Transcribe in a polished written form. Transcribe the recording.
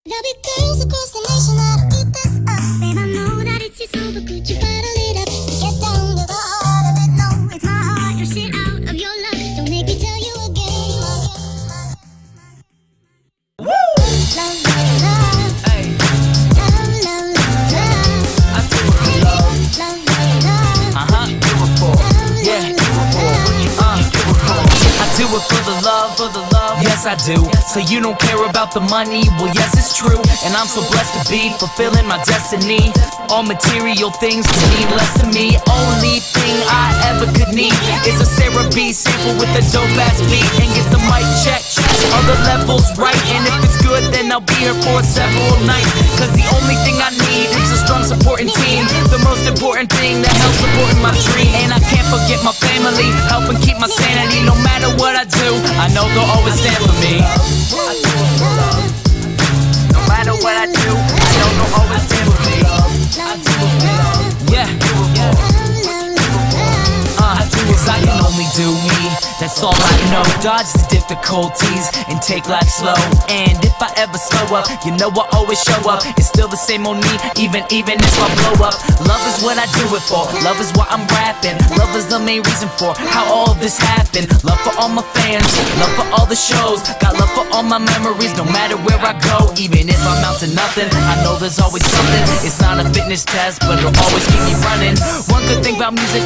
There'll be girls across the nation that'll eat this up. Babe, I know that it's your soul, but could you bottle it up? Get down to the heart of it. No, it's my heart. Your shit out of your love. Don't make me tell you again. Woo! Love, love, love. Hey. Love, love, love, love. I do it for love. Love, love, love. Do it for. Yeah. Do it for. I do it for the love, for the love. Yes, I do. So you don't care about the money? Well, yes, it's true. And I'm so blessed to be fulfilling my destiny. All material things mean less to me. Only thing I ever could need is a Sarah B sample with a dope ass beat, and get the mic check. Are the levels right? And if it's good, then I'll be here for several nights. Cause the only thing I need is a strong supporting team. The most important thing that helps supporting my dream. And I can't forget my family, helping keep my sanity. No matter what I do, I know they'll always stand for me. No matter what I do, I know they'll always stand for me. Yeah. Cause I can only do me, that's all I know. Dodge the difficulties and take life slow. And if I ever slow up, you know I always show up. It's still the same old me, even if I blow up. Love is what I do it for, love is why I'm rapping. Love is the main reason for how all of this happened. Love for all my fans, love for all the shows. Got love for all my memories, no matter where I go. Even if I'm out to nothing, I know there's always something. It's not a fitness test, but it'll always keep me running. One good thing about music